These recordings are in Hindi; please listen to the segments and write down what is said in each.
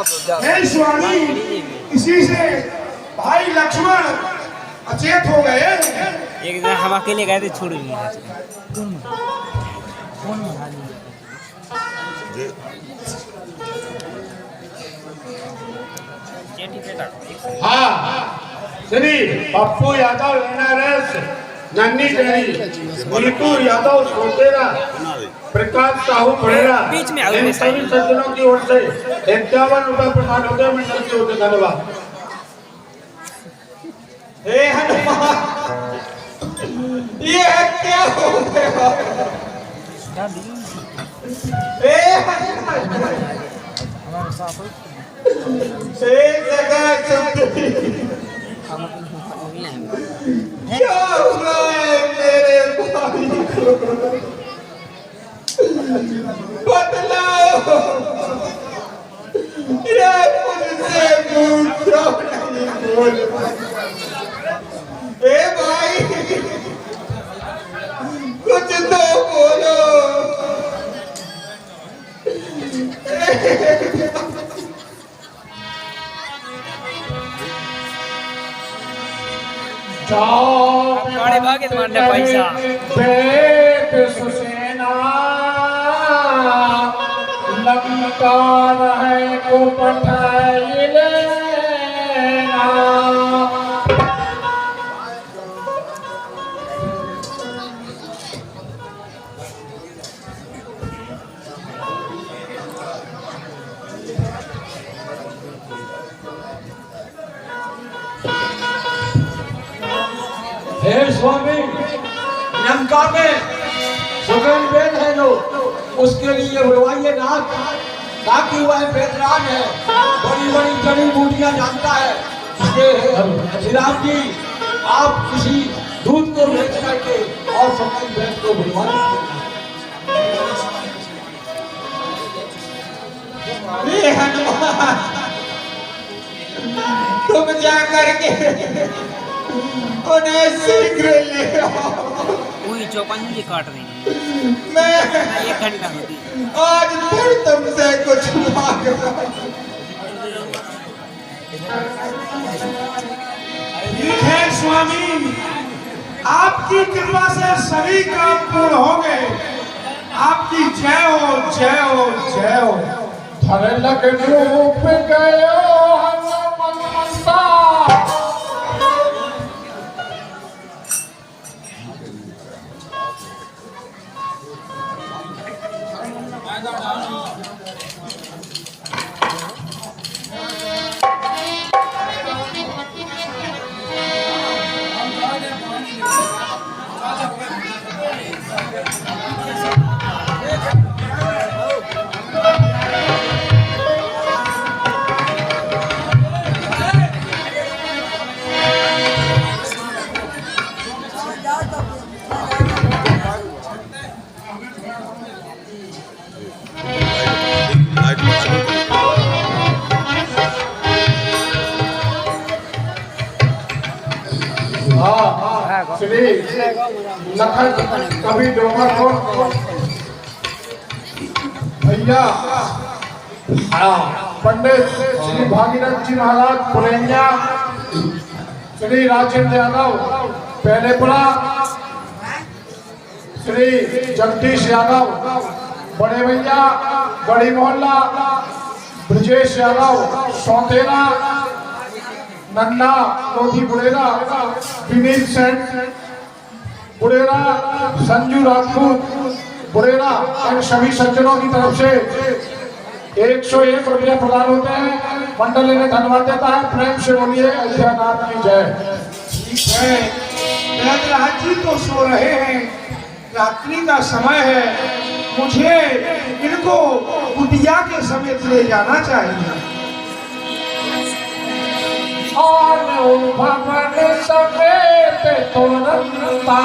हे स्वामी, इसी से भाई लक्ष्मण अचेत हो गए। एक दिन हम अकेले गए थे, छोड़ दिए। हाँ, श्री पप्पू यादव एनआरएस, नन्ही टेरी, नीतू यादव सोतेरा, प्रकाश साहू बड़ेरा, बीच में इन सभी सज्जनों की ओर से 51 रुपए प्रदान होते हैं। मंडल की ओर से धन्यवाद। हे हनुमान, ये क्या हो गया? हे हनुमान, हे जगह सुंदरी, क्या हुआ है मेरे भाई को? बतलाओ, ये मुझसे पूछो नहीं बोल। ए भाई, कुछ तो बोलो। गाड़ी भागे तो मारने पैसा। पेट सुसेना लंका रहे को पठाई लेना। हे स्वामी, लंका में सुगन वेद है जो, उसके लिए बुलवाइए नाथ, ताकि वह वेदराज है, बड़ी बड़ी जड़ी बूटियां जानता है। ये श्री राम जी, आप किसी दूध को भेज करके और सुगन वेद को बुलवा ये हनुमान, तुम जा करके उन्हें शीघ्र ले आओ। वही चौपान मुझे काट रही है। मैं 1 घंटा होती। आज फिर तुमसे कुछ मांग रहा हूं। ठीक है स्वामी, आपकी कृपा से सभी काम पूर्ण हो गए। आपकी जय हो, जय हो, जय हो। धर लग रूप गयो हनुमंता। श्री लखन कवि डोंगर को भैया, पंडित श्री भागीरथ जी महाराज पुरेनिया, श्री राजेंद्र यादव पहलेपुरा, श्री जगदीश यादव बड़े भैया बड़ी मोहल्ला, ब्रजेश यादव सौतेरा, नन्ना लोधी बुड़ेरा, विनीत सेन बुड़ेरा, संजू राजपूत बुड़ेरा, इन सभी सज्जनों की तरफ से 101 रुपये प्रदान होते हैं। मंडल इन्हें धन्यवाद देता है। प्रेम से बोलिए अयोध्यानाथ की जय। ठीक है, प्रहलाद जी तो सो रहे हैं, रात्रि का समय है, मुझे इनको कुटिया के समेत ले जाना चाहिए। भवन समेत तुरंता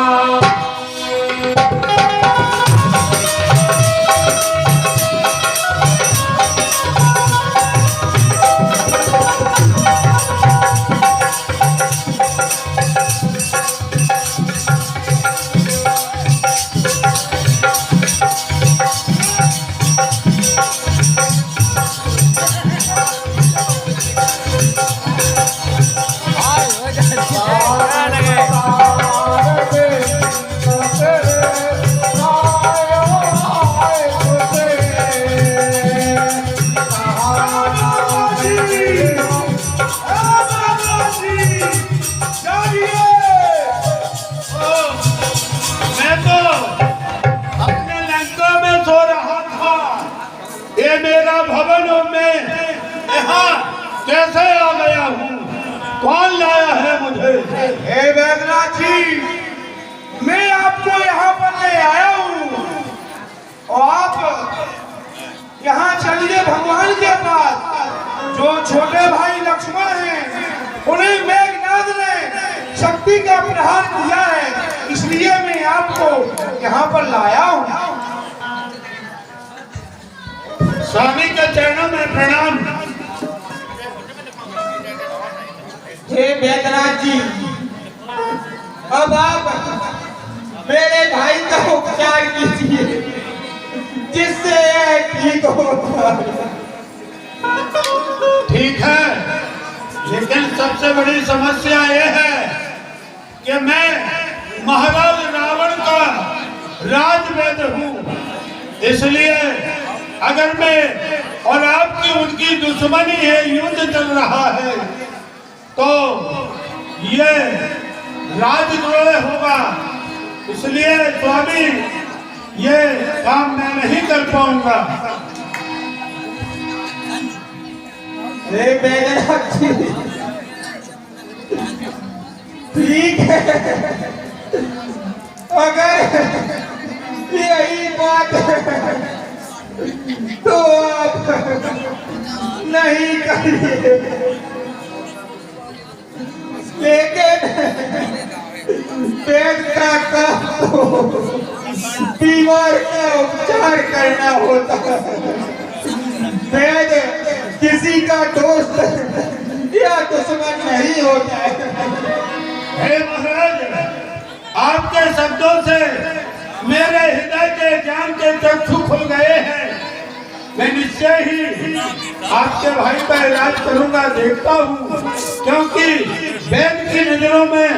कैसे आ गया हूँ? कौन लाया है मुझे? हे बैद्यनाथ जी, मैं आपको यहाँ पर ले आया हूँ और आप यहाँ चलिए भगवान के पास। जो छोटे भाई लक्ष्मण हैं उन्हें मेघनाद ने शक्ति का प्रहार किया है, इसलिए मैं आपको यहाँ पर लाया हूँ। स्वामी के चरणों में प्रणाम। हे बैद्यनाथ जी, अब आप मेरे भाई का उपचार कीजिए जिससे यह ठीक हो। ठीक है, लेकिन सबसे बड़ी समस्या यह है कि मैं महाराज रावण का राजवैद्य हूँ, इसलिए अगर मैं और आपकी उनकी दुश्मनी है, युद्ध चल रहा है, तो ये राजद्रोह होगा। इसलिए स्वामी ये काम मैं नहीं कर पाऊंगा। हे बैद्यनाथ जी, ठीक है, अगर यही बात है तो आप नहीं करिए, लेकिन पेट का काम तो बीमार का उपचार करना होता है। वैद्य किसी का दोस्त या दुश्मन नहीं होता है। हे महाराज, आपके शब्दों से मेरे हृदय के ज्ञान के चक्षु खुल गए हैं। मैं निश्चय ही आपके भाई का इलाज करूंगा, देखता हूँ, क्योंकि वैद्य की नजरों में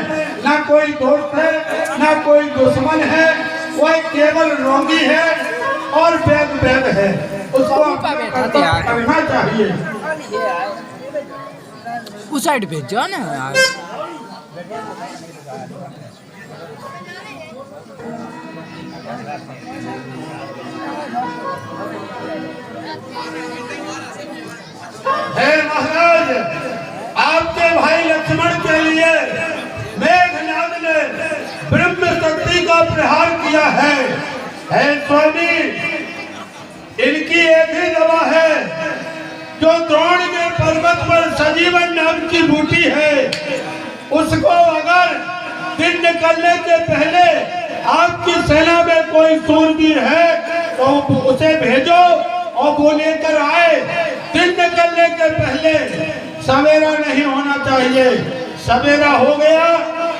ना कोई दोस्त है ना कोई दुश्मन है, वह केवल रोगी है और वैद्य है, उसको करना चाहिए। उस साइड भेजो ना यार। हे महाराज, आपके भाई लक्ष्मण के लिए मेघनाद ने ब्रह्म शक्ति का प्रहार किया है। हे स्वामी, इनकी एक ही दवा है, जो द्रोण के पर्वत पर सजीवन नाम की बूटी है, उसको अगर दिन निकलने के पहले आपकी सेना में कोई सूरवीर है तो उसे भेजो और वो लेकर आए। दिन निकलने के पहले, सवेरा नहीं होना चाहिए। सवेरा हो गया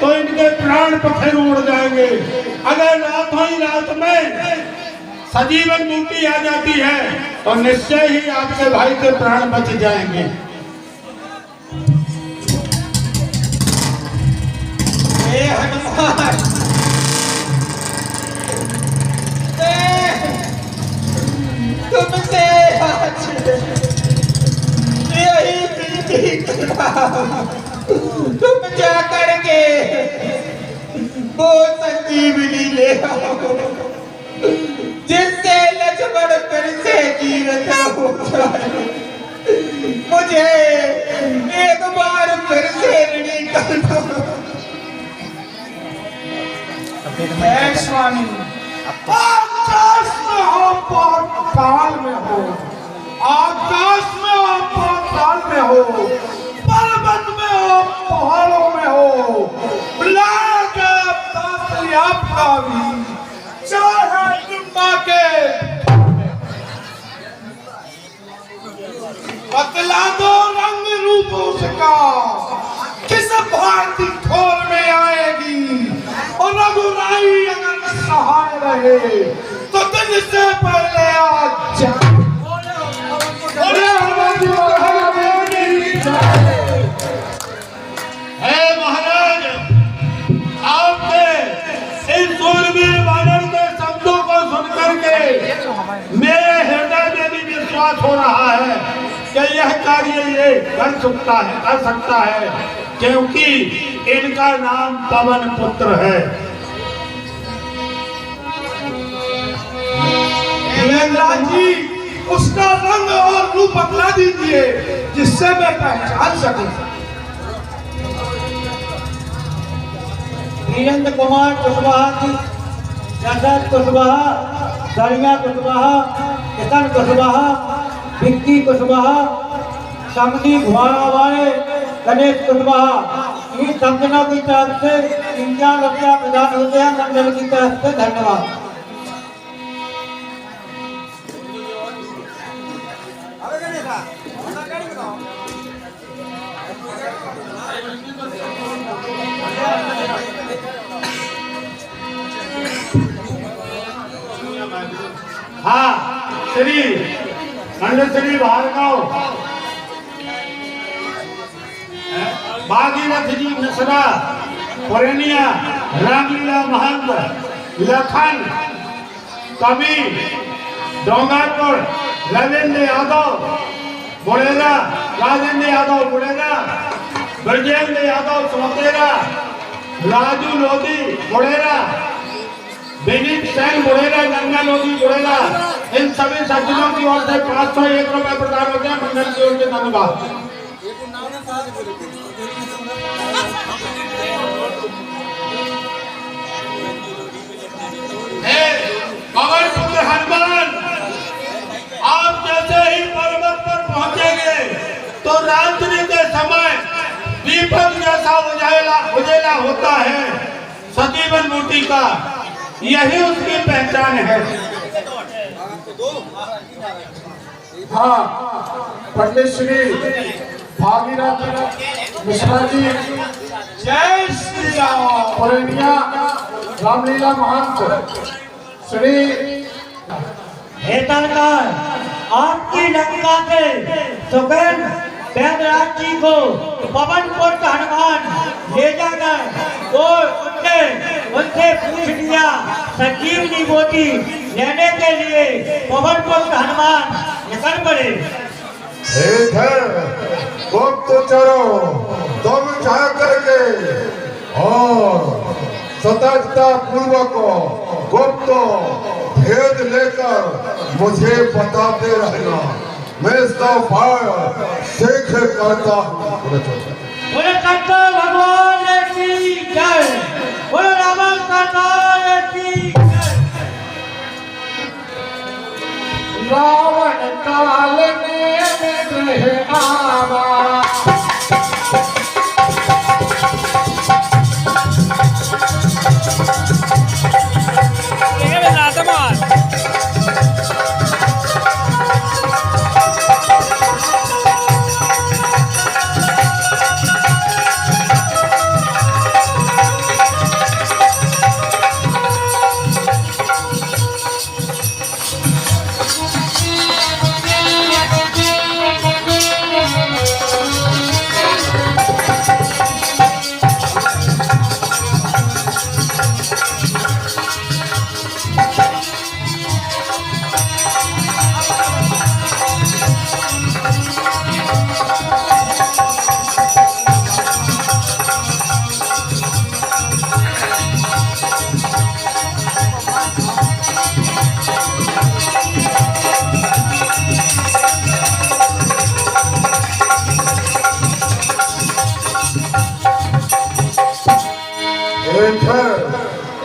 तो इनके प्राण पखेरु उड़ जाएंगे। अगर रातों ही रात में सजीवन बूटी आ जाती है तो निश्चय ही आपके भाई के प्राण बच जाएंगे। हे हनुमान, तुमसे आज यही विनती करता हूं, तुम जा करके वो संजीवनी ले आओ जिससे लक्ष्मण फिर से जीवित हो जाए। मुझे एक बार फिर से ऋणी कर दो। हे स्वामी, आकाश में हो पाताल में हो, आकाश में हो पाताल में हो, पर्वत में हो पहाड़ों में हो, आपका भी चाहे दुनिया के बतला दो रंग रूप उसका, किस भांति ठोर में आएगी। और रघुराई अगर सहाय रहे तो दिन से पहले आज हे महाराज, आपके इस सूरवीर वानर के शब्दों को सुनकर के मेरे हृदय में भी विश्वास हो रहा है कि यह कार्य ये कर सकता है, क्योंकि इनका नाम पवन पुत्र है। जी, उसका रंग और रूप बदला दीजिए। जिससे मैं पहचान सकूं। वीरेंद्र कुमार कुशवाहा जी, जसद कुशवाहा, सरिया कुशवाहा, किशन कुशवाहा, विक्की कुशवाहा, समधी घुमारा वाले, गणेश कुशवाहा, इन संगठनों की तरफ से 50 रुपया प्रदान होते हैं मंडल की तरफ से। धन्यवाद। हाँ, श्री मंडश्री भार्गव भागीरथ जी मिश्रा, पुरनिया रामलीला महंत, लखन कवि डोंगरपुर, राजेंद्र यादव बुढ़ेरा, ब्रजेंद्र यादव सोतेरा, राजू लोधी बुढ़ेरा, विनीत सेन बुढ़ेरा, गंगा लोधी बुढ़ेरा, इन सभी सज्जनों की ओर से 501 रुपए प्रदान होते हैं। मंडल की ओर से धन्यवाद। पवन पुत्र हनुमान, आप जैसे ही पर्वत पर पहुंचेंगे तो रात्रि के समय दीपक जैसा उजेला होता है सजीवन मूर्ति का, यही उसकी पहचान है। हाँ, पंडित श्री भागीरथ मिश्रा जी, जय श्री राम। पुरनिया रामलीला महंत, श्री हेतलकर, आपकी लंका से सुगन बैदराज जी को पवन पुत्र हनुमान ले जाकर और उनसे पूछ लिया संजीवनी मोती लेने के लिए पवन पुत्र हनुमान निकल पड़े। ठीक है, गुप्तचरो तुम जा करके और सतर्कता पूर्वक गुप्त भेद लेकर मुझे बताते रहना। मैं इसका उपाय शीघ्र करता हूँ। बोले शंकर भगवान की जय, बोले रावण सरकार की जय। रावण काल में ग्रह आवा,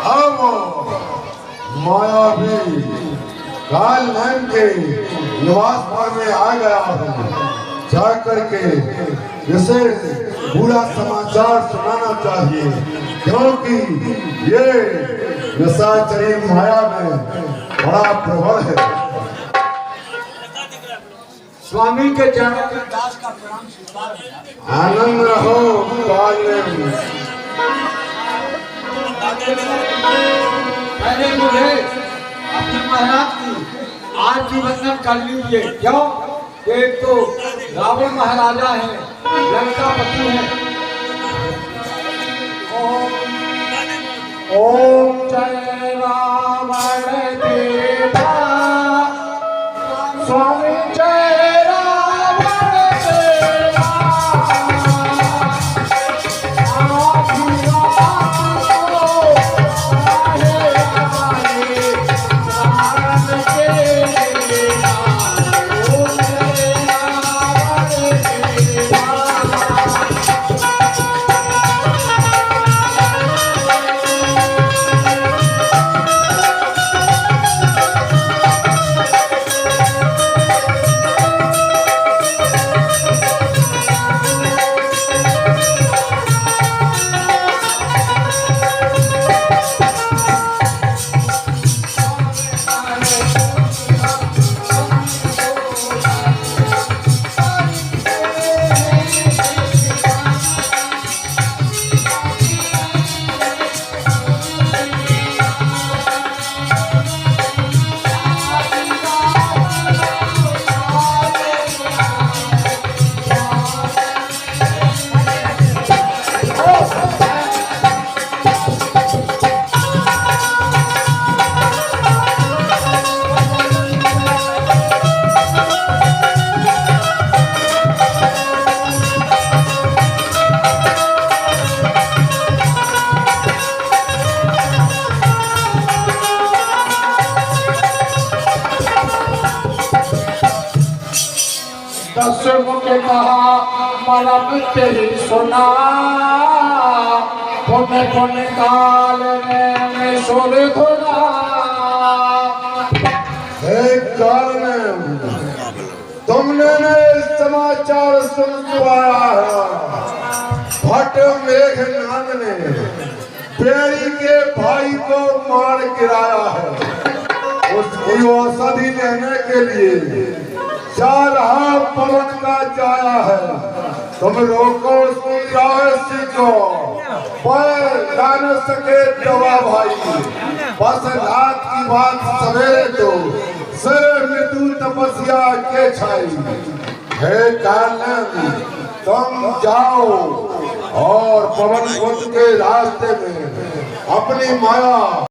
अब मायावी काल नाम के निवास पर में आ गया हूँ। जाकर के इसे बुरा समाचार सुनाना चाहिए, क्योंकि ये निशाचरी माया में बड़ा प्रबल है। स्वामी के चरणों में दास का प्रणाम स्वीकार। आनंद रहो काल। पहले मुझे अपने महाराज की आरती वंदन कर लीजिए। क्यों? एक तो रावण महाराजा है, लंकापति है। ओम जय रावण देवा, स्वामी जय रावण देवा, दस्यु के कहा मारा मित्र ही सुना पुण्य पुण्य काल में सोरे धोना। हे कारण तुमने ने समाचार सुन पाया है, भट्ट मेघनाद ने बेड़ी के भाई को मार गिराया है। उसकी औषधि लेने के लिए जा रहा पवन का जाया है। तुम रोको उसकी रहस्य को, पर ला न सके दवा भाई। बस रात की बात सवेरे तो सिर मृत्यु तपस्या के छाई। हे कालन तुम जाओ और पवन पुत्र के रास्ते में अपनी माया